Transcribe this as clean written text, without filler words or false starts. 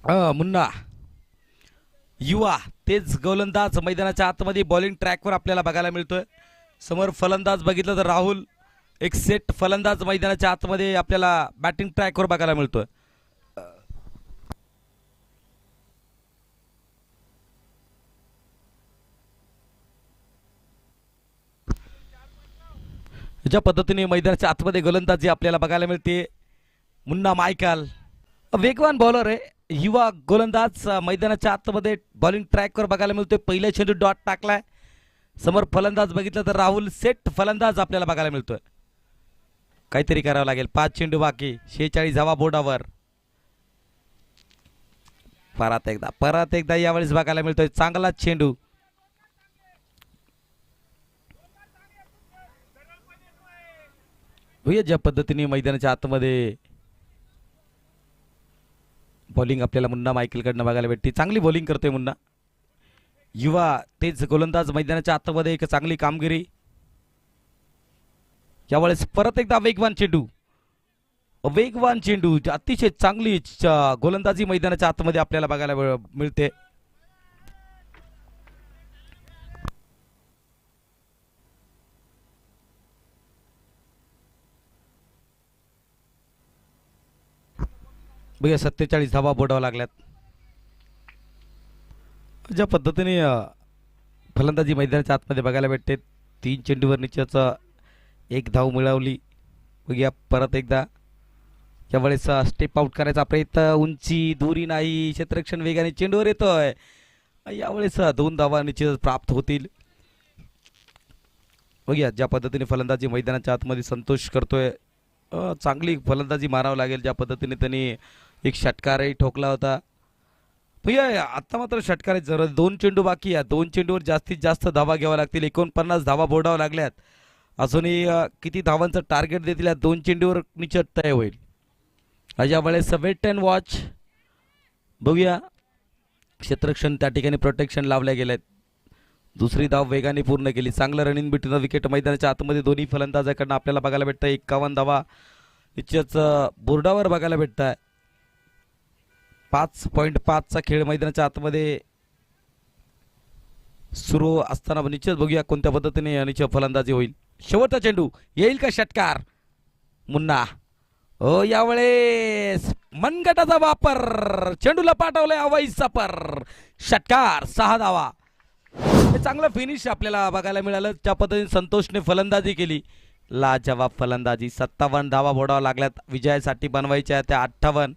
मुन्ना युवा तेच गोलंदाज मैदानाच्या आतमध्ये बॉलिंग ट्रॅकवर आपल्याला बघायला मिळतोय. समोर फलंदाज बघितलं तर राहुल, एक सेट फलंदाज मैदानाच्या आतमध्ये आपल्याला बॅटिंग ट्रॅकवर बघायला मिळतोय. ज्या पद्धतीने मैदानाच्या आतमध्ये गोलंदाजी आपल्याला बघायला मिळते, मुन्ना मायकल वेगवान बॉलर आहे. युवा गोलंदाज मैदानाच्या आतमध्ये बॉलिंग ट्रॅकवर बघायला मिळतोय. पहिल्या चेंडू डॉट टाकलाय. समोर फलंदाज बघितलं तर राहुल, सेट फलंदाज आपल्याला बघायला मिळतोय. काहीतरी करावं लागेल. 5 चेंडू बाकी, 46 धावा बोर्डावर. परत एकदा यावेळेस बघायला मिळतोय चांगला चेंडू. ज्या पद्धतीने मैदानाच्या आतमध्ये बॉलिंग आपल्याला मुन्ना मायकलकडनं बघायला भेटते. चांगली बॉलिंग करतोय मुन्ना. युवा तेच गोलंदाज मैदानाच्या आतमध्ये एक चांगली कामगिरी. यावेळेस परत एकदा वेगवान चेंडू अतिशय चांगली गोलंदाजी मैदानाच्या आतमध्ये आपल्याला बघायला मिळते. बघा 47 धावा बोर्डावर लागल्यात. ज्या पद्धतीने फलंदाजी मैदानाच्या आतमध्ये बघायला भेटते. 3 चेंडूवर निश्चितच 1 धाव मिळवली. बघूया परत एकदा. यावेळेस स्टेप आउट करायचा प्रयत्न, उंची दुरी नाही, क्षेत्ररक्षण वेगाने चेंडूवर येतोय. यावेळेस 2 धावा निश्चितच प्राप्त होतील. बघूया ज्या पद्धतीने फलंदाजी मैदानाच्या आतमध्ये संतोष करतोय. चांगली फलंदाजी मारावं लागेल. ज्या पद्धतीने त्यांनी एक षटकारही ठोकला होता. भैया आता मात्र षटकार जरा 2 चेंडू बाकी आहे. 2 चेंडूवर जास्तीत जास्त धावा घ्यावा लागतील. 49 धावा बोर्डावर लागल्यात. अजूनही किती धावांचं टार्गेट देतील या 2 चेंडूवर निश्चित तय होईल. अशा वेळेस वेट अँड वॉच. बघूया क्षेत्ररक्षण त्या ठिकाणी प्रोटेक्शन लावल्या गेलेत. दुसरी धाव वेगाने पूर्ण केली. चांगलं रनिंग बिटवीन विकेट मैदानाच्या आतमध्ये दोन्ही फलंदाजाकडनं आपल्याला बघायला भेटतं. 51 धावा निश्चितच बोर्डावर बघायला भेटत आहे. 5.5चा खेळ मैदानाच्या आतमध्ये सुरू असताना निश्चित बघूया कोणत्या पद्धतीने निश्चित फलंदाजी होईल. शेवटचा चेंडू येईल का षटकार? मुन्ना यावेळेस मनगटाचा वापर, चेंडूला पाठवलाय हवाई सफर, षटकार. 6 धावा. चांगलं फिनिश आपल्याला बघायला मिळालं. त्या पद्धतीने संतोषने फलंदाजी केली. लाजवाब फलंदाजी. 57 धावा बोर्डावर लागल्यात. विजयासाठी बनवायच्या त्या 58.